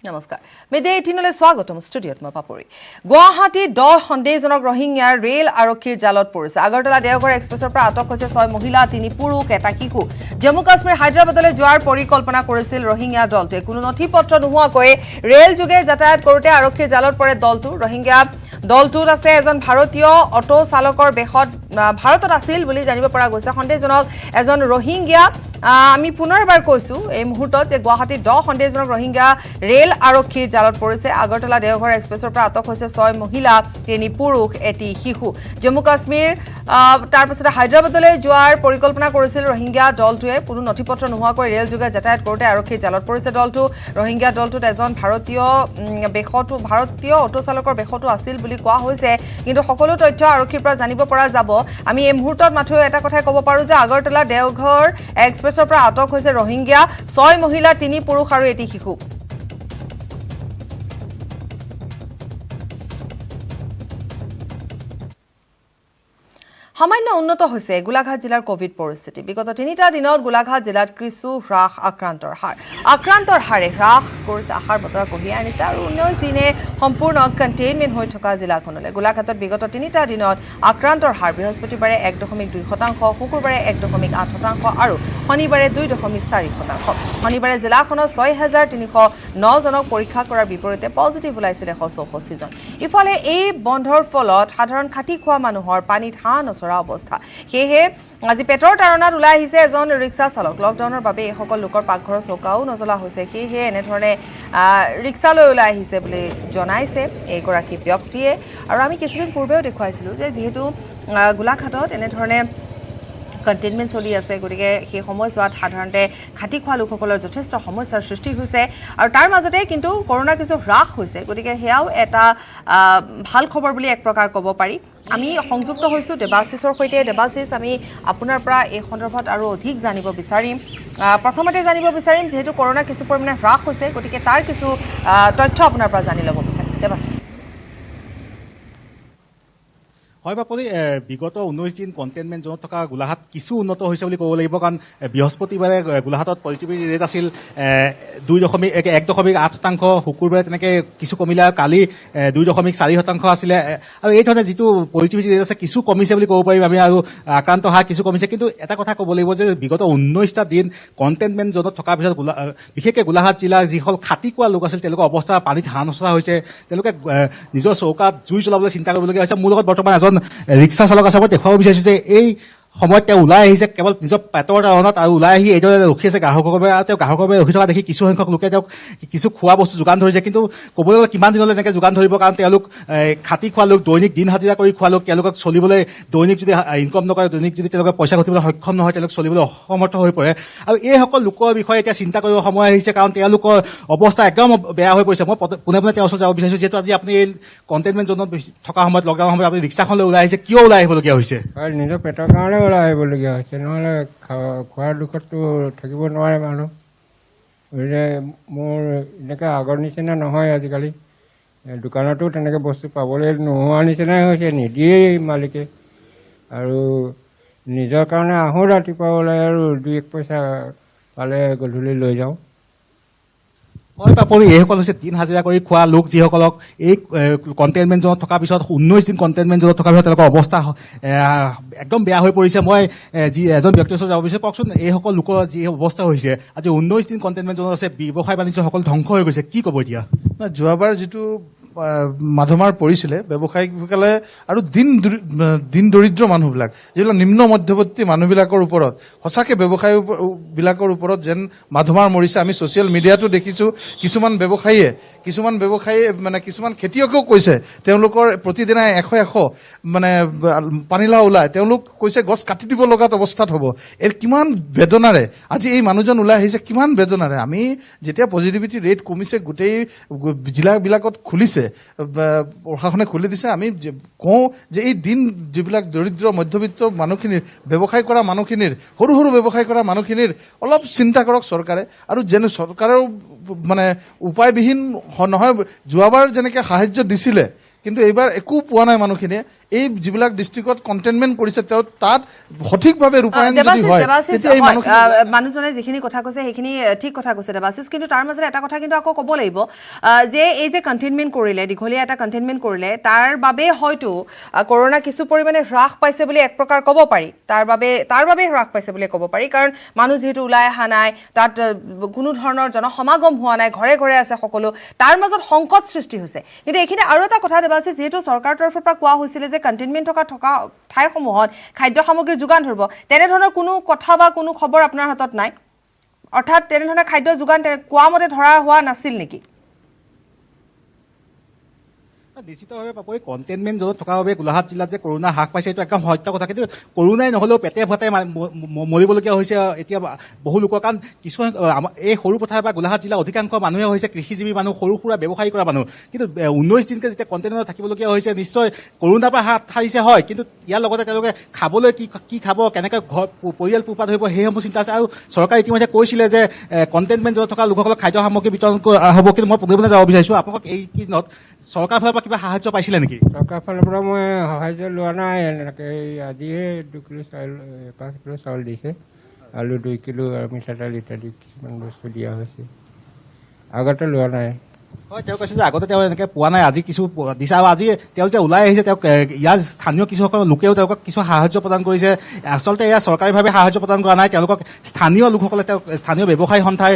নমস্কাৰ মিডিয়া 18লৈ স্বাগতম ষ্টুডিঅত মই পাপৰি গুৱাহাটী 10 সন্দেহজনক ৰহিংগীয়া ৰেল আৰক্ষীৰ জালত পৰিছে আগৰতলা দেওঘৰ এক্সপ্ৰেছৰ পৰা আটক হৈছে 6 মহিলা 3 পুৰুষ এটা শিশু জম্মু কাশ্মীৰ হায়দৰাবাদলৈ যোৱাৰ পৰিকল্পনা কৰিছিল ৰহিংগীয়া দলটোৱে কোনো নথিপত্ৰ নোহোৱাকৈ ৰেল যোগে যাতায়াত কৰোতে আৰক্ষীৰ জালত পৰে দলটো ৰহিংগীয়া দলটোত আছে এজন ভাৰতীয় অটো চালকৰ বেশত ভাৰতত আছিল বুলি জানিব পৰা গৈছে সন্দেহজনক এজন ৰহিংগীয়া আমি পুনৰবাৰ কৈছো এই মুহূৰ্তত যে গুৱাহাটী 10 সন্দেহজনক ৰহিংগীয়া ৰেল আৰক্ষীৰ জালত পৰিছে আগৰতলা দেওঘৰ এক্সপ্ৰেছৰ পৰা আটক হৈছে 6 মহিলা 3 পুৰুষ এটি শিশু জম্মু কাশ্মীৰ তাৰ পিছতে হায়দৰাবাদলৈ যোৱাৰ পৰিকল্পনা কৰিছিল ৰহিংগীয়া দলটোৱে কোনো নথিপত্ৰ নোহোৱাকৈ ৰেল যোগে যাতায়াত কৰোতে আৰক্ষীৰ জালত পৰিছে দলটো ৰহিংগীয়া দলটোত এজন ভাৰতীয় অটো চালকৰ বেশতো আছিল বুলি কোৱা হৈছে কিন্তু সকলো তথ্য আৰক্ষীৰ পৰা জানিব পৰা যাব আমি এই মুহূৰ্তত মাথো এটা কথা ক'ব পাৰো যে আগৰতলা দেওঘৰ এক্সপ্ৰেছৰ পৰা আটক হৈছে ৰহিংগীয়া 6 মহিলা 3 পুৰুষ আৰু এটি শিশু সামান্য উন্নত হৈছে গোলাঘাট জিলাৰ কোভিড পৰিস্থিতি বিগত 3টা দিনত গোলাঘাট জিলাত কিছু হ্ৰাস আক্ৰান্তৰ হাৰে হ্ৰাস কৰিছে আহাৰ বতৰ কঢ়িয়াই আনিছে আৰু 19 দিনে সম্পূৰ্ণ কণ্টেইনমেণ্ট হৈ থকা জিলাখনলৈ গোলাঘাটত বিগত 3টা দিনত আক্ৰান্তৰ হাৰ বৃহস্পতিবাৰে 1.2%, শুকুৰবাৰে 1.8% আৰু শনিবাৰে 2.4%। শনিবাৰে জিলাখনত 6309 জনক পৰীক্ষা কৰাৰ বিপৰীতে পজিটিভ ওলাইছিল 164 জন। ইফালে এই বন্ধৰ ফলত সাধাৰণ খাটি খোৱা মানুহৰ পানীত হাঁহ নচৰা অৱস্থা সেয়ে আজি পেটৰ তাৰণাত ওলাই আহিছে এজন ৰিক্সা চালক লকডাউনৰ বাবে এই সকল লোকৰ পাকঘৰৰ চৌকাও নজলা হৈছে সেয়ে এনে ধৰণে ৰিক্সালৈ ওলাই আহিছে বুলি জনাইছে এইগৰাকী ব্যক্তিয়ে আৰু আমি কিছুদিন পূৰ্বেও দেখুৱাইছিলো যে যেহেতু গোলাঘাটত এনে ধৰণে কণ্টেইনমেণ্ট চলি আছে গতিকে সেই সময়ছোৱাত সাধাৰণতে খাটি খোৱা লোকসকলৰ যথেষ্ট সমস্যাৰ সৃষ্টি হৈছে আৰু তাৰ মাজতে কিন্তু কৰোনা কিছু হ্ৰাস হৈছে গতিকে হেয়াও এটা ভাল খবৰ বুলি এক প্ৰকাৰ ক'ব পাৰি আমি সংযুক্ত হৈছো দেৱাশিসৰ সৈতে দেৱাশিস আমি আপোনাৰ পৰা এই সন্দৰ্ভত আৰু অধিক জানিব বিচাৰিম প্ৰথমতে জানিব বিচাৰিম যেহেতু কৰোনা কিছু পৰিমাণে হ্ৰাস হৈছে গতিকে তাৰ কিছু তথ্য আপোনাৰ পৰা জানি ল'ব বিচাৰিম দেৱাশিস হয় বাপলি বিগত 19 দিন কণ্টেইনমেণ্ট জোনত থকা গোলাঘাট কিছু উন্নত হৈছে বুলি ক'ব লাগিব কাৰণ বৃহস্পতিবাৰে গোলাঘাটত পজিটিভিটি ৰেট আছিল 1.8%, শুকুৰবাৰে তেনেকৈ কিছু কমিলে কালি 2.4% আছিলে আৰু এই ধৰণে যিটো পজিটিভিটি ৰেট আছে কিছু কমিছে বুলি ক'ব পাৰিম আমি আৰু আক্ৰান্ত হাৰ কিছু কমিছে কিন্তু এটা কথা ক'ব লাগিব যে বিগত 19টা দিন কণ্টেইনমেণ্ট জোনত থকাৰ পিছত বিশেষকৈ গোলাঘাট জিলাৰ যিসকল খাটি খোৱা লোক আছিল তেওঁলোকৰ অৱস্থা পানীত হাঁহ নচৰা হৈছে তেওঁলোকে নিজৰ চৌকাত জুই জ্বলাবলৈ চিন্তা কৰিবলগীয়া হৈছে মোৰ লগত বৰ্তমান এজন ৰিক্সা চালক আছে মই দেখুৱাব বিচাৰিছোঁ যে এই সময়ত তেওঁ ওলাই আহিছে কেৱল নিজৰ পেটৰ তাৰণত আৰু ওলাই আহি এইদৰে ৰখি আছে গ্ৰাহকৰ বাবে আৰু তেওঁ গ্ৰাহকৰ বাবে ৰখি থকা দেখি কিছু সংখ্যক লোকে তেওঁক কিছু খোৱা বস্তু যোগান ধৰিছে কিন্তু ক'বলৈ গ'লে কিমান দিনলৈ এনেকৈ যোগান ধৰিব কাৰণ তেওঁলোক খাটি খোৱা লোক দৈনিক দিন হাজিৰা কৰি খোৱা লোক তেওঁলোকক চলিবলৈ দৈনিক যদি ইনকম নকৰে দৈনিক যদি তেওঁলোকে পইচা ঘটিবলৈ সক্ষম নহয় তেওঁলোক চলিবলৈ অসমৰ্থ হৈ পৰে আৰু এইসকল লোকৰ বিষয়ে এতিয়া চিন্তা কৰিব সময় আহিছে কাৰণ তেওঁলোকৰ অৱস্থা একদম বেয়া হৈ পৰিছে মই পোনে পোনে তেওঁৰ ওচৰত যাব বিচাৰিছোঁ যিহেতু আজি আপুনি এই কণ্টেইনমেণ্ট জোনত থকা সময়ত লকডাউনৰ সময়ত আপুনি ৰিক্সাখনলৈ ওলাই আহিছে কিয় ওলাই আহিবলগীয়া হৈছে নিজৰ পেটৰ কাৰণে ওলাই আহিবলগীয়া হৈছে নহ'লে খোৱাৰ দুখততো থাকিব নোৱাৰে মানুহ গতিকে মোৰ এনেকৈ আগৰ নিচিনা নহয় আজিকালি দোকানতো তেনেকৈ বস্তু পাবলৈ নোহোৱা নিচিনাই হৈছে নিদিয়েই মালিকে আৰু নিজৰ কাৰণে আহোঁ ৰাতিপুৱা ওলাই আৰু 2-1 পইচা পালে গধূলি লৈ যাওঁ হয় বাপৰি এইসকল হৈছে দিন হাজিৰা কৰি খোৱা লোক যিসকলক এই কণ্টেইনমেণ্ট জোনত থকাৰ পিছত 19 দিন কণ্টেইনমেণ্ট জোনত থকাৰ পিছত তেওঁলোকৰ অৱস্থা একদম বেয়া হৈ পৰিছে মই যি এজন ব্যক্তিৰ ওচৰত যাব বিচাৰিছোঁ কওকচোন এইসকল লোকৰ যি অৱস্থা হৈছে আজি 19 দিন কণ্টেইনমেণ্ট জোনত আছে ব্যৱসায় বাণিজ্য সকলো ধ্বংস হৈ গৈছে কি ক'ব এতিয়া যোৱাবাৰ যিটো মাধমাৰ পৰিছিলে ব্যৱসায়িকসকলে আৰু দিন দৰিদ্ৰ মানুহবিলাক যিবিলাক নিম্ন মধ্যবৰ্তী মানুহবিলাকৰ ওপৰত সঁচাকৈ ব্যৱসায়ীবিলাকৰ ওপৰত যেন মাধমাৰ মৰিছে আমি ছ'চিয়েল মিডিয়াতো দেখিছোঁ কিছুমান ব্যৱসায়ীয়ে মানে কিছুমান খেতিয়কেও কৈছে তেওঁলোকৰ প্ৰতিদিনাই 100 মানে পানীলাও ওলায় তেওঁলোক কৈছে গছ কাটি দিব লগাত অৱস্থাত হ'ব এই কিমান বেদনাৰে আজি এই মানুহজন ওলাই আহিছে কিমান বেদনাৰে আমি যেতিয়া পজিটিভিটি ৰেট কমিছে গোটেই জিলাবিলাকত খুলিছে প্ৰশাসনে খুলি দিছে আমি কওঁ যে এই দিন যিবিলাক দৰিদ্ৰ মধ্যবিত্ত মানুহখিনিৰ ব্যৱসায় কৰা মানুহখিনিৰ সৰু ব্যৱসায় কৰা মানুহখিনিৰ অলপ চিন্তা কৰক চৰকাৰে আৰু যেনে চৰকাৰেও মানে উপায়বিহীন নহয় যোৱাবাৰ যেনেকৈ সাহায্য দিছিলে কিন্তু এইবাৰ একো পোৱা নাই মানুহখিনিয়ে এই যিবিলাক ডিষ্ট্ৰিক্টত কণ্টেইনমেণ্ট কৰিছে তেওঁ তাত সঠিকভাৱে ৰূপায়ণ যদি দেৱাশিস হয় দেৱাশিস তেতিয়া এই মানুহজনে যিখিনি কথা কৈছে সেইখিনি ঠিক কথা কৈছে দেৱাশিস কিন্তু তাৰ মাজতে এটা কথা কিন্তু আকৌ ক'ব লাগিব যে এই যে কণ্টেইনমেণ্ট কৰিলে দীঘলীয়া এটা কণ্টেইনমেণ্ট কৰিলে তাৰ বাবে হয়তো কৰোনা কিছু পৰিমাণে হ্ৰাস পাইছে বুলি এক প্ৰকাৰ ক'ব পাৰি তাৰ বাবে হ্ৰাস পাইছে বুলি ক'ব পাৰি কাৰণ মানুহ যিহেতু ওলাই অহা নাই তাত কোনো ধৰণৰ জনসমাগম হোৱা নাই ঘৰে ঘৰে আছে সকলো তাৰ মাজত সংকট সৃষ্টি হৈছে কিন্তু এইখিনি আৰু এটা কথা দেৱাশিস যিহেতু চৰকাৰৰ তৰফৰ পৰা কোৱা হৈছিলে যে কণ্টেইনমেণ্ট থকা ঠাইসমূহত খাদ্য সামগ্ৰীৰ যোগান ধৰিব তেনেধৰণৰ কোনো কথা বা কোনো খবৰ আপোনাৰ হাতত নাই অৰ্থাৎ তেনেধৰণৰ খাদ্য যোগান কোৱা মতে ধৰা হোৱা নাছিল নেকি নিশ্চিতভাৱে পাপৰি কণ্টেইনমেণ্ট জোনত থকা বাবে গোলাঘাট জিলাত যে কৰোনা হ্ৰাস পাইছে এইটো একদম সত্য কথা কিন্তু কৰোনাই নহ'লেও পেটে ভটাই মৰিবলগীয়া হৈছে এতিয়া বহু লোকৰ কাৰণ কিছুমান এই সৰু পথাৰ বা গোলাঘাট জিলাৰ অধিকাংশ মানুহে হৈছে কৃষিজীৱী মানুহ সৰু সুৰা ব্যৱসায়ী কৰা মানুহ কিন্তু 19 দিনকৈ যেতিয়া কণ্টেইনাৰত থাকিবলগীয়া হৈছে নিশ্চয় কৰোনাৰ পৰা হাত সাৰিছে হয় কিন্তু ইয়াৰ লগতে তেওঁলোকে খাবলৈ কি খাব কেনেকৈ ঘৰ পৰিয়াল পোহপাল ধৰিব সেইসমূহ চিন্তা আছে আৰু চৰকাৰে ইতিমধ্যে কৈছিলে যে কণ্টেইনমেণ্ট জোনত থকা লোকসকলক খাদ্য সামগ্ৰী বিতৰণ হ'ব কিন্তু মই প্ৰতিবেদনে যাব বিচাৰিছোঁ আপোনালোকক এই দিনত চৰকাৰৰ ফালৰ পৰা কিবা সাহায্য পাইছিলে নেকি চৰকাৰৰ ফালৰ পৰা মই সাহায্য লোৱা নাই এনেকৈ আজিহে 2 কিলো চাউল 5 কিলো চাউল দিছে আলু 2 কিলো আৰু মিঠাতেল ইত্যাদি কিছুমান বস্তু দিয়া হৈছে আগতে লোৱা নাই হয় তেওঁ কৈছে যে আগতে তেওঁ এনেকৈ পোৱা নাই আজি কিছু দিছে আৰু আজি তেওঁ যেতিয়া ওলাই আহিছে তেওঁক ইয়াৰ স্থানীয় কিছুসকল লোকেও তেওঁলোকক কিছু সাহায্য প্ৰদান কৰিছে আচলতে এয়া চৰকাৰীভাৱে সাহায্য প্ৰদান কৰা নাই তেওঁলোকক স্থানীয় লোকসকলে তেওঁ স্থানীয় ব্যৱসায়ী সন্থাই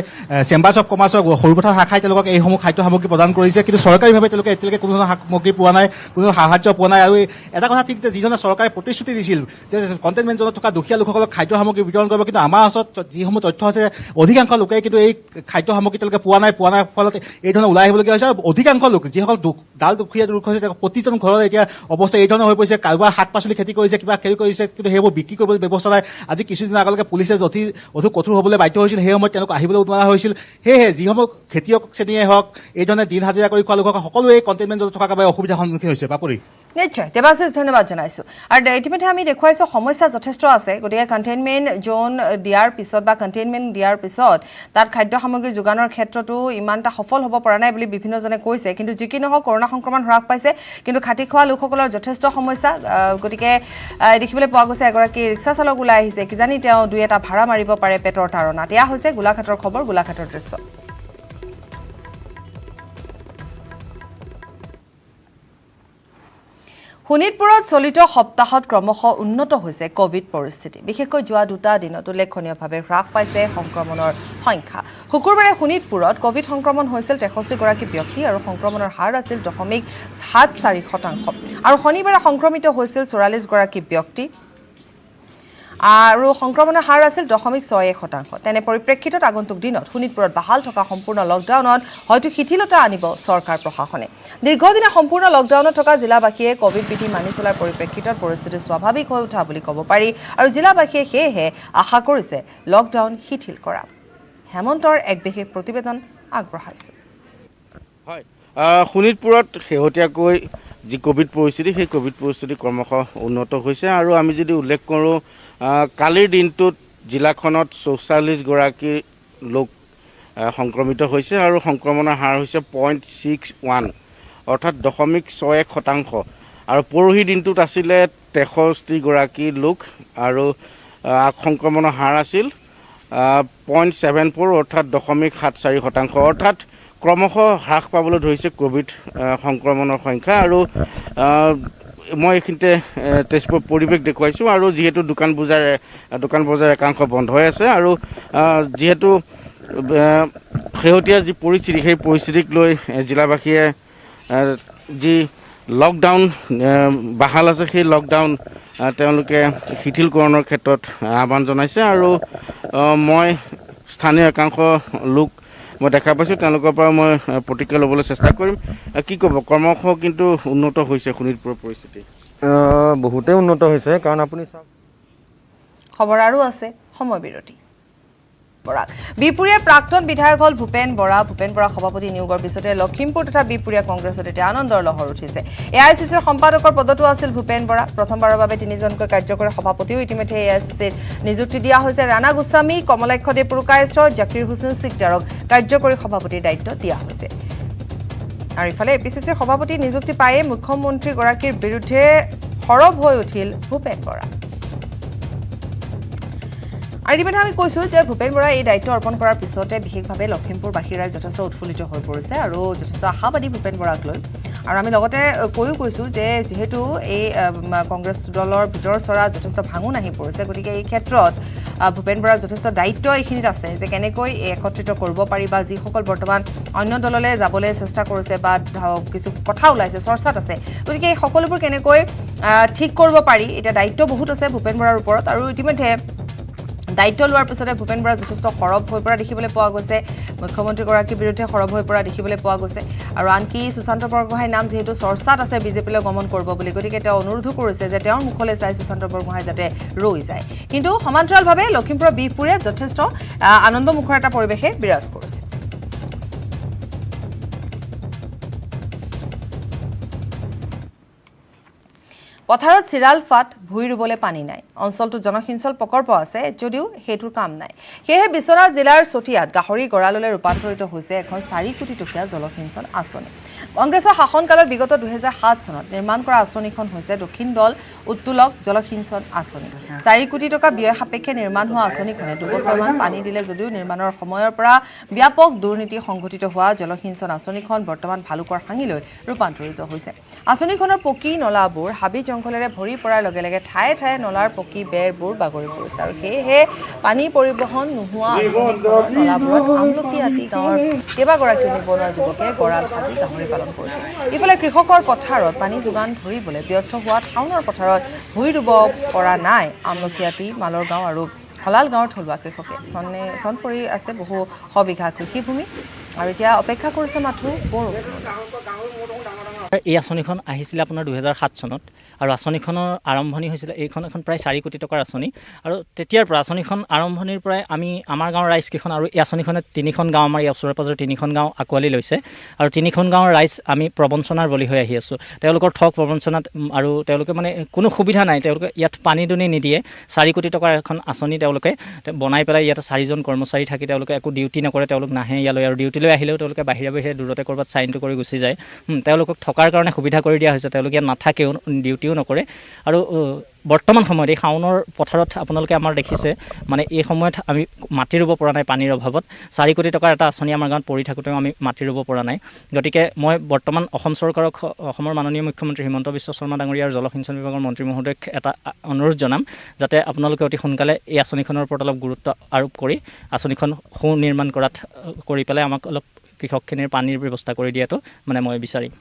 চেম্বাৰ্ছ অফ কমাৰ্চৰ সৰুপথাৰ শাখাই তেওঁলোকক এইসমূহ খাদ্য সামগ্ৰী প্ৰদান কৰিছে কিন্তু চৰকাৰীভাৱে তেওঁলোকে এতিয়ালৈকে কোনো ধৰণৰ সামগ্ৰী পোৱা নাই কোনো সাহায্য পোৱা নাই আৰু এটা কথা ঠিক যে যিজনে চৰকাৰে প্ৰতিশ্ৰুতি দিছিল যে কণ্টেইনমেণ্ট জোনত থকা দুখীয়া লোকসকলক খাদ্য সামগ্ৰী বিতৰণ কৰিব কিন্তু আমাৰ ওচৰত যিসমূহ তথ্য আছে অধিকাংশ লোকে কিন্তু এই খাদ্য সামগ্ৰী তেওঁলোকে পোৱা নাই ফলত এই ধৰণৰ ওলাই আহিবলগীয়া হৈছে আৰু অধিকাংশ লোক যিসকল দুখীয়া লোক হৈছে প্ৰতিজন ঘৰত এতিয়া অৱস্থা এই ধৰণৰ হৈ পৰিছে কাৰোবাৰ শাক পাচলি খেতি কৰিছে কিবা খেতি কৰিছে কিন্তু সেইবোৰ বিক্ৰী কৰিবলৈ ব্যৱস্থা নাই আজি কিছুদিন আগলৈকে পুলিচে অধিক কঠোৰ হ'বলৈ বাধ্য হৈছিল সেই সময়ত তেওঁলোক আহিবলৈ নোৱাৰা হৈছিল সেয়েহে যিসমূহ খেতিয়ক শ্ৰেণীয়ে হওক এই ধৰণে দিন হাজিৰা কৰি খোৱা লোকসকল সকলোৱে কণ্টেইনমেণ্ট জোনত থকাৰ বাবে অসুবিধাৰ সন্মুখীন হৈছে পাপৰি নিশ্চয় দেৱাশিস ধন্যবাদ জনাইছোঁ আৰু ইতিমধ্যে আমি দেখুৱাইছোঁ সমস্যা যথেষ্ট আছে গতিকে কণ্টেইনমেণ্ট জোন দিয়াৰ পিছত বা কণ্টেইনমেণ্ট দিয়াৰ পিছত তাত খাদ্য সামগ্ৰী যোগানৰ ক্ষেত্ৰতো ইমানটা সফল হ'ব পৰা নাই বুলি বিভিন্নজনে কৈছে কিন্তু যি কি নহওক কৰোনা সংক্ৰমণ হ্ৰাস পাইছে কিন্তু খাটি খোৱা লোকসকলৰ যথেষ্ট সমস্যা গতিকে দেখিবলৈ পোৱা গৈছে এগৰাকী ৰিক্সা চালক ওলাই আহিছে কিজানি তেওঁ 2-এটা ভাড়া মাৰিব পাৰে পেটৰ তাৰণাত এয়া হৈছে গোলাঘাটৰ খবৰ গোলাঘাটৰ দৃশ্য শোণিতপুৰত চলিত সপ্তাহত ক্ৰমশ উন্নত হৈছে কোভিড পৰিস্থিতি বিশেষকৈ যোৱা 2টা দিনত উল্লেখনীয়ভাৱে হ্ৰাস পাইছে সংক্ৰমণৰ সংখ্যা শুকুৰবাৰে শোণিতপুৰত কোভিড সংক্ৰমণ হৈছিল 63 গৰাকী ব্যক্তি আৰু সংক্ৰমণৰ হাৰ আছিল 0.74% আৰু শনিবাৰে সংক্ৰমিত হৈছিল 44 গৰাকী ব্যক্তি আৰু সংক্ৰমণৰ হাৰ আছিল 0.61% তেনে পৰিপ্ৰেক্ষিতত আগন্তুক দিনত শোণিতপুৰত বাহাল থকা সম্পূৰ্ণ লকডাউনত হয়তো শিথিলতা আনিব চৰকাৰ প্ৰশাসনে দীৰ্ঘদিনে সম্পূৰ্ণ লকডাউনত থকা জিলাবাসীয়ে কোভিড বিধি মানি চলাৰ পৰিপ্ৰেক্ষিতত পৰিস্থিতি স্বাভাৱিক হৈ উঠা বুলি ক'ব পাৰি আৰু জিলাবাসীয়ে সেয়েহে আশা কৰিছে লকডাউন শিথিল কৰা হেমন্তৰ এক বিশেষ প্ৰতিবেদন আগবঢ়াইছোঁ হয় শোণিতপুৰত শেহতীয়াকৈ যি কোভিড পৰিস্থিতি সেই কোভিড পৰিস্থিতি ক্ৰমশ উন্নত হৈছে আৰু আমি যদি উল্লেখ কৰোঁ কালিৰ দিনটোত জিলাখনত 44 গৰাকী লোক সংক্ৰমিত হৈছে আৰু সংক্ৰমণৰ হাৰ হৈছে 0.61 অৰ্থাৎ 0.61% আৰু পৰহি দিনটোত আছিলে 63 গৰাকী লোক আৰু সংক্ৰমণৰ হাৰ আছিল 0.74 অৰ্থাৎ 0.74% অৰ্থাৎ ক্ৰমশ হ্ৰাস পাবলৈ ধৰিছে কোভিড সংক্ৰমণৰ সংখ্যা আৰু মই এইখিনিতে তেজপুৰ পৰিৱেশ দেখুৱাইছোঁ আৰু যিহেতু দোকান বজাৰ একাংশ বন্ধ হৈ আছে আৰু যিহেতু শেহতীয়া যি পৰিস্থিতি সেই পৰিস্থিতিক লৈ জিলাবাসীয়ে যি লকডাউন বাহাল আছে সেই লকডাউন তেওঁলোকে শিথিলকৰণৰ ক্ষেত্ৰত আহ্বান জনাইছে আৰু মই স্থানীয় একাংশ লোক মই দেখা পাইছোঁ তেওঁলোকৰ পৰা মই প্ৰতিক্ৰিয়া ল'বলৈ চেষ্টা কৰিম কি ক'ব ক্ৰমশ কিন্তু উন্নত হৈছে শোণিতপুৰৰ পৰিস্থিতি বহুতেই উন্নত হৈছে কাৰণ আপুনি চাওক খবৰ আৰু আছে সময় বিৰতি বিপুৰীয়াৰ প্ৰাক্তন বিধায়ক হল ভূপেন বৰা সভাপতি নিয়োগৰ পিছতে লখিমপুৰ তথা বিপুৰীয়া কংগ্ৰেছত এতিয়া আনন্দৰ লহৰ উঠিছে এআইচিচিৰ সম্পাদকৰ পদতো আছিল ভূপেন বৰা প্ৰথমবাৰৰ বাবে 3জনকৈ কাৰ্যকৰী সভাপতিও ইতিমধ্যে এআইচিচিত নিযুক্তি দিয়া হৈছে ৰাণা গোস্বামী কমলাক্ষ দেপুৰুকায়স্থ জাকিৰ হুছেইন সিকদাৰক কাৰ্যকৰী সভাপতিৰ দায়িত্ব দিয়া হৈছে আৰু ইফালে এপিচিচিৰ সভাপতি নিযুক্তি পায়ে মুখ্যমন্ত্ৰীগৰাকীৰ বিৰুদ্ধে সৰব হৈ উঠিল ভূপেন বৰা। আৰু ইতিমধ্যে আমি কৈছোঁ যে ভূপেন বৰাই এই দায়িত্ব অৰ্পণ কৰাৰ পিছতে বিশেষভাৱে লখিমপুৰবাসীৰ ৰাইজ যথেষ্ট উৎফুল্লিত হৈ পৰিছে আৰু যথেষ্ট আশাবাদী ভূপেন বৰাক লৈ। আৰু আমি লগতে কৈছোঁ যে যিহেতু এই কংগ্ৰেছ দলৰ ভিতৰ চৰা যথেষ্ট ভাঙোন আহি পৰিছে, গতিকে এই ক্ষেত্ৰত ভূপেন বৰাৰ যথেষ্ট দায়িত্ব এইখিনিত আছে যে কেনেকৈ একত্ৰিত কৰিব পাৰি বা যিসকল বৰ্তমান অন্য দললৈ যাবলৈ চেষ্টা কৰিছে বা কিছু কথা ওলাইছে, চৰ্চাত আছে, গতিকে এই সকলোবোৰ কেনেকৈ ঠিক কৰিব পাৰি, এতিয়া দায়িত্ব বহুত আছে ভূপেন বৰাৰ ওপৰত। আৰু ইতিমধ্যে দায়িত্ব লোৱাৰ পিছতে ভূপেন বৰা যথেষ্ট সৰব হৈ পৰা দেখিবলৈ পোৱা গৈছে, মুখ্যমন্ত্ৰীগৰাকীৰ বিৰুদ্ধে সৰব হৈ পৰা দেখিবলৈ পোৱা গৈছে। আৰু আনকি সুশান্ত বৰগোহাঁইৰ নাম যিহেতু চৰ্চাত আছে বিজেপিলৈ গমন কৰিব বুলি, গতিকে তেওঁ অনুৰোধো কৰিছে যে তেওঁৰ মুখলৈ চাই সুশান্ত বৰগোহাঁই যাতে ৰৈ যায়। কিন্তু সমান্তৰালভাৱে লখিমপুৰৰ বিহপুৰীত যথেষ্ট আনন্দমুখৰ এটা পৰিৱেশে বিৰাজ কৰিছে। পথাৰত চিৰাল ফাট, ভূঁই ৰুবলৈ পানী নাই। অঞ্চলটোত জনসিঞ্চল প্ৰকল্প আছে যদিও সেইটোৰ কাম নাই। সেয়েহে বিশ্বনাথ জিলাৰ চতিয়াত গাহৰি গঁড়াললৈ ৰূপান্তৰিত হৈছে এখন 4 কোটি টকীয়া জলসিঞ্চন আঁচনি। কংগ্ৰেছৰ শাসনকালত বিগত 2007 চনত নিৰ্মাণ কৰা আঁচনিখন হৈছে দক্ষিণ দল উত্তোলক জলসিঞ্চন আঁচনি। 4 কোটি টকা ব্যয় সাপেক্ষে নিৰ্মাণ হোৱা আঁচনিখনে দুবছৰমান পানী দিলে যদিও নিৰ্মাণৰ সময়ৰ পৰা ব্যাপক দুৰ্নীতি সংঘটিত হোৱা জলসিঞ্চন আঁচনিখন বৰ্তমান ভালুকৰ হাঙিলৈ ৰূপান্তৰিত হৈছে। আঁচনিখনৰ পকী নলাবোৰ হাবি জংঘলেৰে ভৰি পৰাৰ লগে লগে ঠায়ে ঠায়ে নলাৰ পকী বেৰবোৰ বাগৰি পৰিছে। আৰু সেয়েহে পানী পৰিবহণ নোহোৱা আঁচনিখনৰ নলাবোৰত আমলখি আতি গাঁৱৰ কেইবাগৰাকীও নিবনুৱা যুৱকে গঁড়াল সাজি গাহৰি পালন কৰিছে। ইফালে কৃষকৰ পথাৰত পানী যোগান ধৰিবলৈ ব্যৰ্থ হোৱাত শাওনৰ পথাৰত ভূঁই ৰুব পৰা নাই আমলখিয়াতি, মালৰ গাঁও আৰু হলাল গাঁৱৰ থলুৱা কৃষকে। চন পৰি আছে বহু সবিঘা কৃষিভূমি আৰু এতিয়া অপেক্ষা কৰিছে মাথো বৰষুণ। এই আঁচনিখন আহিছিলে আপোনাৰ 2007 চনত আৰু আঁচনিখনৰ আৰম্ভণি হৈছিলে, এইখন এখন প্ৰায় 4 কোটি টকাৰ আঁচনি। আৰু তেতিয়াৰ পৰা আঁচনিখন আৰম্ভণিৰ পৰাই আমাৰ গাঁৱৰ ৰাইজকেইখন আৰু এই আঁচনিখনে 3খন গাঁও, আমাৰ এই ওচৰে পাজৰে 3খন গাঁও আঁকোৱালি লৈছে। আৰু 3খন গাঁৱৰ ৰাইজ আমি প্ৰবঞ্চনাৰ বলি হৈ আহি আছোঁ। তেওঁলোকৰ ঠগ প্ৰবঞ্চনাত আৰু তেওঁলোকে মানে কোনো সুবিধা নাই, তেওঁলোকে ইয়াত পানী দুনি নিদিয়ে। 4 কোটি টকাৰ এখন আঁচনি তেওঁলোকে বনাই পেলাই ইয়াতে 4জন কৰ্মচাৰী থাকি তেওঁলোকে একো ডিউটি নকৰে, তেওঁলোক নাহে ইয়ালৈ। আৰু ডিউটিলৈ আহিলেও তেওঁলোকে বাহিৰে বাহিৰে দূৰতে ক'ৰবাত চাইনটো কৰি গুচি যায়। তেওঁলোকক থকাৰ কাৰণে সুবিধা কৰি দিয়া হৈছে, তেওঁলোকে ইয়াত নাথাকেও, ডিউটিও নকৰে। আৰু বৰ্তমান সময়ত এই শাওনৰ পথাৰত আপোনালোকে আমাৰ দেখিছে, মানে এই সময়ত আমি মাটি ৰুব পৰা নাই পানীৰ অভাৱত। 4 কোটি টকাৰ এটা আঁচনি আমাৰ গাঁৱত পৰি থাকোঁতেও আমি মাটি ৰুব পৰা নাই। গতিকে মই বৰ্তমান অসম চৰকাৰক, অসমৰ মাননীয় মুখ্যমন্ত্ৰী হিমন্ত বিশ্ব শৰ্মা ডাঙৰীয়া আৰু জলসিঞ্চন বিভাগৰ মন্ত্ৰী মহোদয়ক এটা অনুৰোধ জনাম, যাতে আপোনালোকে অতি সোনকালে এই আঁচনিখনৰ ওপৰত অলপ গুৰুত্ব আৰোপ কৰি আঁচনিখন সুনিৰ্মাণ কৰি পেলাই আমাক অলপ কৃষকখিনিৰ পানীৰ ব্যৱস্থা কৰি দিয়াটো মানে মই বিচাৰিম।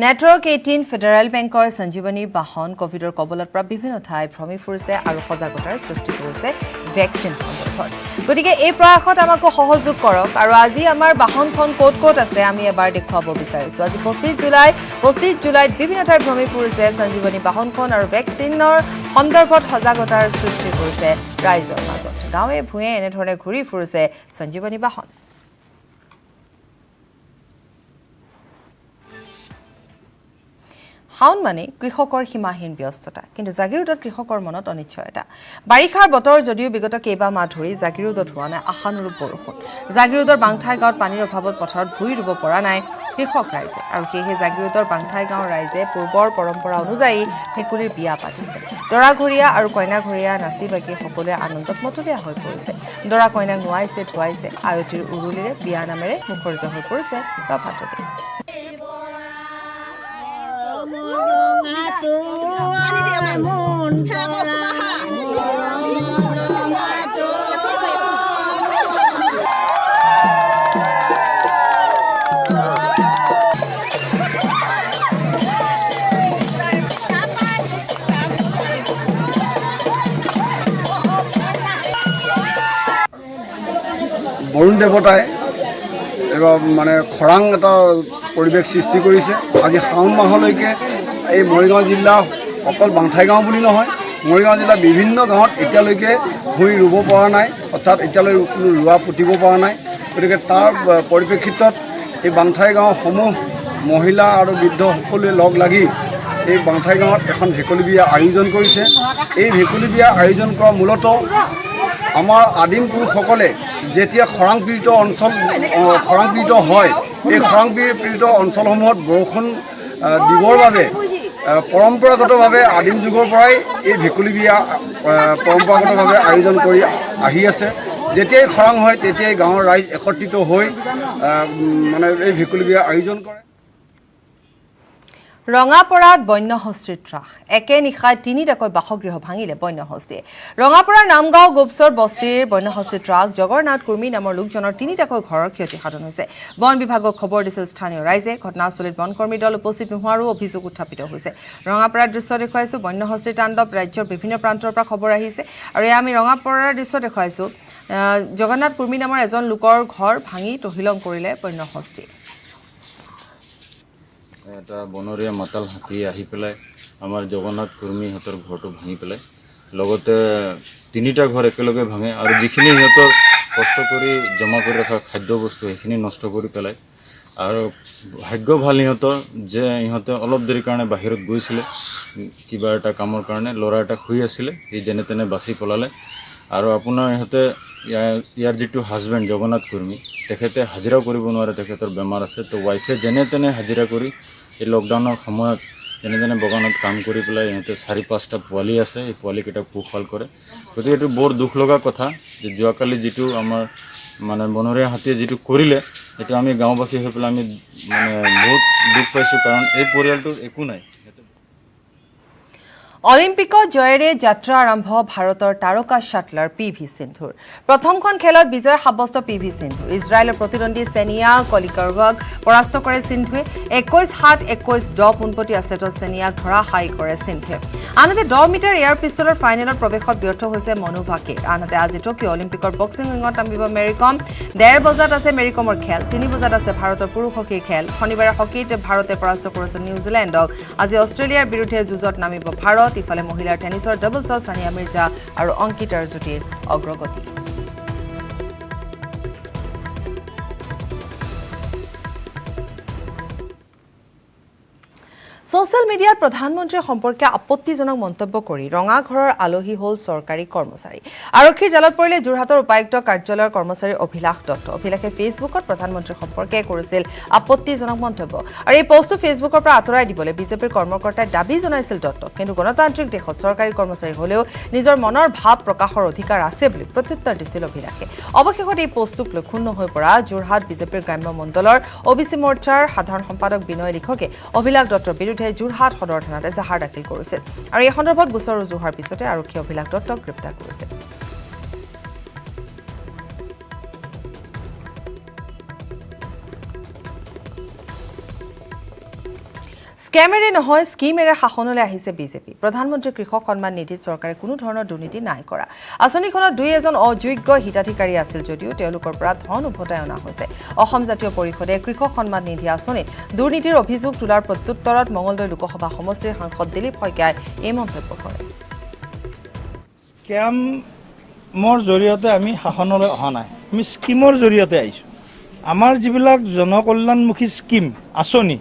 নেটৱৰ্ক 18 ফেডাৰেল বেংকৰ সঞ্জীৱনী বাহন কভিডৰ কবলত পৰা বিভিন্ন ঠাই ভ্ৰমি ফুৰিছে আৰু সজাগতাৰ সৃষ্টি কৰিছে ভেকচিন সন্দৰ্ভত। গতিকে এই প্ৰয়াসত আমাকো সহযোগ কৰক। আৰু আজি আমাৰ বাহনখন ক'ত ক'ত আছে আমি এবাৰ দেখুৱাব বিচাৰিছোঁ। আজি 25 জুলাইত বিভিন্ন ঠাইত ভ্ৰমি ফুৰিছে সঞ্জীৱনী বাহনখন আৰু ভেকচিনৰ সন্দৰ্ভত সজাগতাৰ সৃষ্টি কৰিছে ৰাইজৰ মাজত। গাঁৱে ভূঞে এনেধৰণে ঘূৰি ফুৰিছে সঞ্জীৱনী বাহন। শাওন মানে কৃষকৰ সীমাহীন ব্যস্ততা, কিন্তু জাগিৰোডত কৃষকৰ মনত অনিশ্চয়তা। বাৰিষাৰ বতৰ যদিও বিগত কেইবামাহ ধৰি জাগিৰোডত হোৱা নাই আশানুৰূপ বৰষুণ। জাগিৰোডৰ বাংঠাই গাঁৱত পানীৰ অভাৱত পথাৰত ভূঁই ৰুব পৰা নাই কৃষক ৰাইজে। আৰু সেয়েহে জাগিৰোডৰ বাংঠাই গাঁৱৰ ৰাইজে পূৰ্বৰ পৰম্পৰা অনুযায়ী ভেকুলীৰ বিয়া পাতিছে। দৰাঘৰীয়া আৰু কইনাঘৰীয়া নাচি বাগি সকলোৱে আনন্দত মতলীয়া হৈ পৰিছে। দৰা কইনাক নোৱাইছে, ধুৱাইছে, আয়তীৰ উৰুলিৰে বিয়া নামেৰে মুখৰিত হৈ পৰিছে প্ৰভাততে। বৰুণ দেৱতাই এবাৰ মানে খৰাং এটা পৰিৱেশ সৃষ্টি কৰিছে। আজি শাওণ মাহলৈকে এই মৰিগাঁও জিলা অকল বাংঠাই গাঁও বুলি নহয়, মৰিগাঁও জিলাৰ বিভিন্ন গাঁৱত এতিয়ালৈকে ভূঁই ৰুব পৰা নাই, অৰ্থাৎ এতিয়ালৈ কোনো ৰোৱা পুতিব পৰা নাই। গতিকে তাৰ পৰিপ্ৰেক্ষিতত এই বাংঠাই গাঁওসমূহ মহিলা আৰু বৃদ্ধ সকলোৱে লগ লাগি এই বাংঠাই গাঁৱত এখন ভেকুলী বিয়া আয়োজন কৰিছে। এই ভেকুলী বিয়া আয়োজন কৰা মূলতঃ আমাৰ আদিম পুৰুষসকলে যেতিয়া খৰাং পীড়িত হয়, এই খৰাং পীড়িত অঞ্চলসমূহত বৰষুণ দিবৰ বাবে পৰম্পৰাগতভাৱে আদিম যুগৰ পৰাই এই ভেকুলী বিয়া পৰম্পৰাগতভাৱে আয়োজন কৰি আহি আছে। যেতিয়াই খৰাং হয় তেতিয়াই গাঁৱৰ ৰাইজ একত্ৰিত হৈ মানে এই ভেকুলী বিয়া আয়োজন কৰে। ৰঙাপৰাত বন্যহস্তীৰ ত্ৰাস একে নিশাই তিনিটাকৈ বাসগৃহ ভাঙিলে বন্যহস্তীয়ে। ৰঙাপৰাৰ নামগাঁও গোপচৰ বস্তিৰ বন্যহস্তীৰ ত্ৰাস জগন্নাথ কুৰ্মী নামৰ লোকজনৰ তিনিটাকৈ ঘৰৰ ক্ষতি সাধন হৈছে। বন বিভাগক খবৰ দিছিল স্থানীয় ৰাইজে। ঘটনাস্থলীত বনকৰ্মী দল উপস্থিত নোহোৱাৰো অভিযোগ উত্থাপিত হৈছে। ৰঙাপৰাৰ দৃশ্য দেখুৱাইছো। বন্যহস্তীৰ তাণ্ডৱ ৰাজ্যৰ বিভিন্ন প্ৰান্তৰ পৰা খবৰ আহিছে আৰু এয়া আমি ৰঙাপৰাৰ দৃশ্য দেখুৱাইছো। জগন্নাথ কুৰ্মী নামৰ এজন লোকৰ ঘৰ ভাঙি তহিলং কৰিলে বন্যহস্তীয়ে। এটা বনৰীয়া মাতাল হাতী আহি পেলাই আমাৰ জগন্নাথ কুৰ্মীহঁতৰ ঘৰটো ভাঙি পেলাই লগতে তিনিটা ঘৰ একেলগে ভাঙে আৰু যিখিনি সিহঁতৰ কষ্ট কৰি জমা কৰি ৰখা খাদ্য বস্তু সেইখিনি নষ্ট কৰি পেলায়। আৰু ভাগ্য ভাল সিহঁতৰ যে ইহঁতে অলপ দেৰিৰ কাৰণে বাহিৰত গৈছিলে কিবা এটা কামৰ কাৰণে। ল'ৰা এটা শুই আছিলে, সি যেনে তেনে বাচি পলালে। আৰু আপোনাৰ ইহঁতে ইয়াৰ যিটো হাজবেণ্ড জগন্নাথ কুৰ্মী তেখেতে হাজিৰাও কৰিব নোৱাৰে, তেখেতৰ বেমাৰ আছে। তো ৱাইফে যেনে তেনে হাজিৰা কৰি এই লকডাউনৰ সময়ত যেনে তেনে বাগানত কাম কৰি পেলাই ইহঁতে 4-5টা পোৱালি আছে, এই পোৱালিকেইটাক পোহপাল কৰে। গতিকে এইটো বৰ দুখ লগা কথা যে যোৱাকালি যিটো আমাৰ মানে বনৰীয়া হাতীয়ে যিটো কৰিলে সেইটো আমি গাঁওবাসী হৈ পেলাই আমি মানে বহুত দুখ পাইছোঁ, কাৰণ এই পৰিয়ালটোৰ একো নাই। অলিম্পিকত জয়েৰে যাত্ৰা আৰম্ভ ভাৰতৰ তাৰকা শ্বাটলাৰ PV সিন্ধুৰ। প্ৰথমখন খেলত বিজয় সাব্যস্ত PV সিন্ধুৰ। ইজৰাইলৰ প্ৰতিদ্বন্দ্বী চেনিয়া কলিকৰভক পৰাস্ত কৰে সিন্ধুৱে। 21-7, 21-10 পোনপটীয়া ছেটত চেনিয়াক ধৰাশায়ী কৰে সিন্ধুৱে। আনহাতে 10 মিটাৰ এয়াৰ পিষ্টলৰ ফাইনেলত প্ৰৱেশত ব্যৰ্থ হৈছে মনু ভাকেৰ। আনহাতে আজি টকিঅ' অলিম্পিকৰ বক্সিং ৰিঙত নামিব মেৰী কম। 1:30 বজাত আছে মেৰী কমৰ খেল। 3 বজাত আছে ভাৰতৰ পুৰুষ হকীৰ খেল। শনিবাৰে হকীত ভাৰতে পৰাস্ত কৰিছে নিউজিলেণ্ডক। আজি অষ্ট্ৰেলিয়াৰ বিৰুদ্ধে যুঁজত নামিব ভাৰত। ইফালে মহিলাৰ টেনিছৰ ডাবলছত সানিয়া মিৰ্জা আৰু অংকিতাৰ যুটিৰ অগ্ৰগতি। ছ'চিয়েল মিডিয়াত প্ৰধানমন্ত্ৰীৰ সম্পৰ্কে আপত্তিজনক মন্তব্য কৰি ৰঙাঘৰৰ আলহী হ'ল চৰকাৰী কৰ্মচাৰী। আৰক্ষীৰ জালত পৰিলে যোৰহাটৰ উপায়ুক্ত কাৰ্যালয়ৰ কৰ্মচাৰী অভিলাষ দত্ত। অভিলাষে ফেচবুকত প্ৰধানমন্ত্ৰীৰ সম্পৰ্কে কৰিছিল আপত্তিজনক মন্তব্য আৰু এই পোষ্টটো ফেচবুকৰ পৰা আঁতৰাই দিবলৈ বিজেপিৰ কৰ্মকৰ্তাই দাবী জনাইছিল দত্তক। কিন্তু গণতান্ত্ৰিক দেশত চৰকাৰী কৰ্মচাৰী হ'লেও নিজৰ মনৰ ভাৱ প্ৰকাশৰ অধিকাৰ আছে বুলি প্ৰত্যুত্তৰ দিছিল অভিলাষে। অৱশেষত এই পোষ্টটোক লৈ ক্ষুণ্ণ হৈ পৰা যোৰহাট বিজেপিৰ গ্ৰাম্য মণ্ডলৰ OBC মৰ্চাৰ সাধাৰণ সম্পাদক বিনয় লিখকে অভিলাষ দত্তৰ বিৰুদ্ধে যোৰহাট সদৰ থানাত এজাহাৰ দাখিল কৰিছিল আৰু এই সন্দৰ্ভত গোচৰ ৰুজু হোৱাৰ পিছতে আৰক্ষীয়ে অভিলাষ দত্তক গ্ৰেপ্তাৰ কৰিছে। স্কেমেৰে নহয় স্কিমেৰে শাসনলৈ আহিছে বিজেপি। প্ৰধানমন্ত্ৰী কৃষক সন্মান নিধিত চৰকাৰে কোনো ধৰণৰ দুৰ্নীতি নাই কৰা। আঁচনিখনত 2-এজন অযোগ্য হিতাধিকাৰী আছিল যদিও তেওঁলোকৰ পৰা ধন উভতাই অনা হৈছে। অসম জাতীয় পৰিষদে কৃষক সন্মান নিধি আঁচনিত দুৰ্নীতিৰ অভিযোগ তোলাৰ প্ৰত্যুত্তৰত মঙলদৈ লোকসভা সমষ্টিৰ সাংসদ দিলীপ শইকীয়াই এই মন্তব্য কৰে। স্কেমৰ জৰিয়তে আমি শাসনলৈ অহা নাই, আমি স্কিমৰ জৰিয়তে আহিছোঁ। আমাৰ যিবিলাক জনকল্যাণমুখী স্কিম আঁচনি,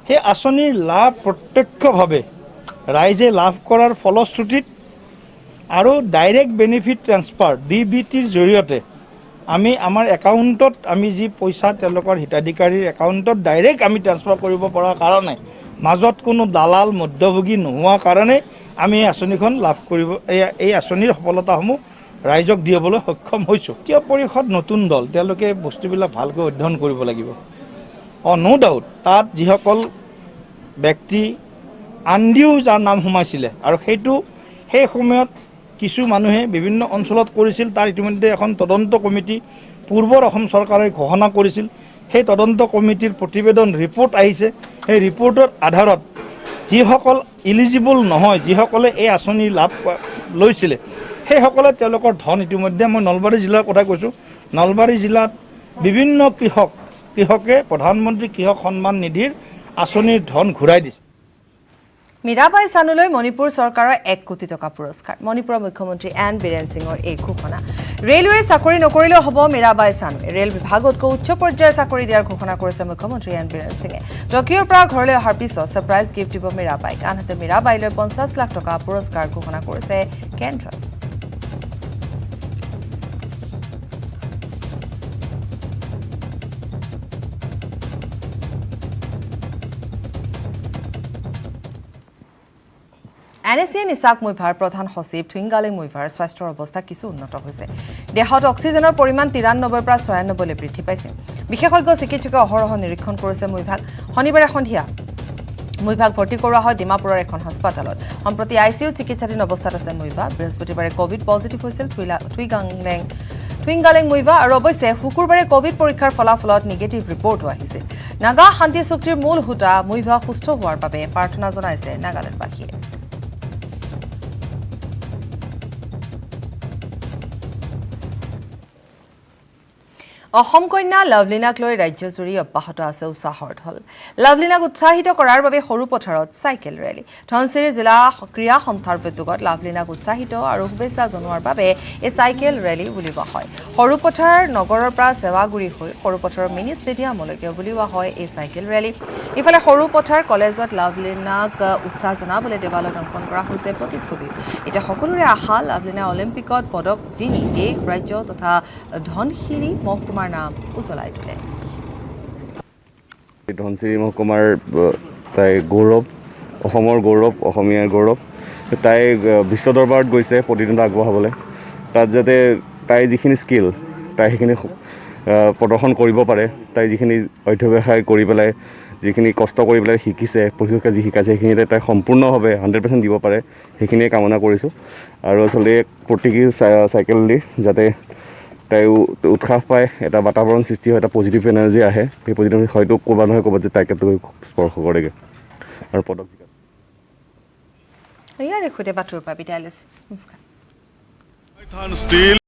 সেই আঁচনিৰ লাভ প্ৰত্যক্ষভাৱে ৰাইজে লাভ কৰাৰ ফলশ্ৰুতিত আৰু ডাইৰেক্ট বেনিফিট ট্ৰেন্সফাৰ DBTৰ জৰিয়তে আমি আমাৰ একাউণ্টত আমি যি পইচা তেওঁলোকৰ হিতাধিকাৰীৰ একাউণ্টত ডাইৰেক্ট আমি ট্ৰেন্সফাৰ কৰিব পৰাৰ কাৰণে মাজত কোনো দালাল মধ্যভোগী নোহোৱা কাৰণে আমি এই আঁচনিখন লাভ কৰিব এই আঁচনিৰ সফলতাসমূহ ৰাইজক দিবলৈ সক্ষম হৈছোঁ। জাতীয় পৰিষদ নতুন দল, তেওঁলোকে বস্তুবিলাক ভালকৈ অধ্যয়ন কৰিব লাগিব। নো ডাউট তাত যিসকল ব্যক্তি আন্দিও যাৰ নাম সোমাইছিলে আৰু সেই সময়ত কিছু মানুহে বিভিন্ন অঞ্চলত কৰিছিল, তাৰ ইতিমধ্যে এখন তদন্ত কমিটি পূৰ্বৰ অসম চৰকাৰে ঘোষণা কৰিছিল। সেই তদন্ত কমিটিৰ প্ৰতিবেদন ৰিপৰ্ট আহিছে। সেই ৰিপৰ্টৰ আধাৰত যিসকল ইলিজিবল নহয়, যিসকলে এই আঁচনি লাভ লৈছিলে, সেইসকলে তেওঁলোকৰ ধন ইতিমধ্যে, মই নলবাৰী জিলাৰ কথা কৈছোঁ, নলবাৰী জিলাত বিভিন্ন কৃষকে প্ৰধানমন্ত্ৰী কৃষক সন্মান নিধিৰ আঁচনিৰ ধন ঘূৰাই দিছে। মীৰাবাই চানুলৈ মণিপুৰ চৰকাৰৰ 1 কোটি টকা পুৰস্কাৰ। মণিপুৰৰ মুখ্যমন্ত্ৰী এন বীৰেন সিঙৰ এই ঘোষণা। ৰেলৱে চাকৰি নকৰিলেও হ'ব মীৰাবাই চানুৱে। ৰেল বিভাগতকৈ উচ্চ পৰ্যায়ৰ চাকৰি দিয়াৰ ঘোষণা কৰিছে মুখ্যমন্ত্ৰী এন বীৰেন সিঙে। টকিঅ'ৰ পৰা ঘৰলৈ অহাৰ পিছত ছাৰপ্ৰাইজ গিফ্ট দিব মীৰাবাইক। আনহাতে মীৰাবাইলৈ 50 লাখ টকা পুৰস্কাৰ ঘোষণা কৰিছে কেন্দ্ৰই। NSCN ইছাক মুইভাৰ প্ৰধান সচিব থুইংগালিং মুইভাৰ স্বাস্থ্যৰ অৱস্থা কিছু উন্নত হৈছে দেহত অক্সিজেনৰ পৰিমাণ 93 পৰা 96 লৈ বৃদ্ধি পাইছে বিশেষজ্ঞ চিকিৎসকে অহৰহ নিৰীক্ষণ কৰিছে মুইভাক শনিবাৰে সন্ধিয়া মুইভাক ভৰ্তি কৰোৱা হয় ডিমাপুৰৰ এখন হাস্পাতালত সম্প্ৰতি ICU চিকিৎসাধীন অৱস্থাত আছে মুইভা বৃহস্পতিবাৰে কোভিড পজিটিভ হৈছিল থুইংগালিং মুইভা আৰু অৱশ্যে শুকুৰবাৰে কোভিড পৰীক্ষাৰ ফলাফলত নিগেটিভ ৰিপৰ্টো আহিছে নাগা শান্তি চুক্তিৰ মূল হুটা মুইভা সুস্থ হোৱাৰ বাবে প্ৰাৰ্থনা জনাইছে নাগালেণ্ডবাসীয়ে অসম কন্যা লাভলিনাক লৈ ৰাজ্যজুৰি অব্যাহত আছে উৎসাহৰ ঢল লাভলিনাক উৎসাহিত কৰাৰ বাবে সৰু পথাৰত চাইকেল ৰেলী ধনচিৰি জিলা ক্ৰীড়া সন্থাৰ উদ্যোগত লাভলিনাক উৎসাহিত আৰু শুভেচ্ছা জনোৱাৰ বাবে এই চাইকেল ৰেলী উলিওৱা হয় সৰু পথাৰ নগৰৰ পৰা সেৱাগুৰি হৈ সৰু পথাৰৰ মিনি ষ্টেডিয়ামলৈকে উলিওৱা হয় এই চাইকেল ৰেলী ইফালে সৰু পথাৰ কলেজত লাভলিনাক উৎসাহ জনাবলৈ দেৱালত অংকন কৰা হৈছে প্ৰতিচ্ছবি এতিয়া সকলোৰে আশা লাভলিনা অলিম্পিকত পদক জিনি দেশ ৰাজ্য তথা ধনশিৰি মহকুমাৰ নাম উজ্বলাই তোলে ধনশিৰি মহকুমাৰ তাই গৌৰৱ অসমৰ গৌৰৱ অসমীয়াৰ গৌৰৱ তাই বিশ্ব দৰবাৰত গৈছে প্ৰতিদ্বন্দ্বিতা আগবঢ়াবলৈ তাত যাতে তাই যিখিনি স্কিল তাই সেইখিনি প্ৰদৰ্শন কৰিব পাৰে তাই যিখিনি অধ্যৱসায় কৰি পেলাই যিখিনি কষ্ট কৰি পেলাই শিকিছে প্ৰশিক্ষকে যি শিকাইছে সেইখিনিতে তাই সম্পূৰ্ণভাৱে 100% দিব পাৰে সেইখিনিয়ে কামনা কৰিছোঁ আৰু আচলতে প্ৰতীকী চাইকেল দি যাতে তাই উৎসাহ পায় এটা বাতাবৰণ সৃষ্টি হয় এটা পজিটিভ এনাৰ্জি আহে সেই পজিটিভ হয়তো ক'ৰবাত নহয় ক'ৰবাত যে তাইকে স্পৰ্শ কৰেগৈ আৰু পদক ইয়াৰে সৈতে বাতৰিৰ পৰা বিদায় লৈছোঁ নমস্কাৰ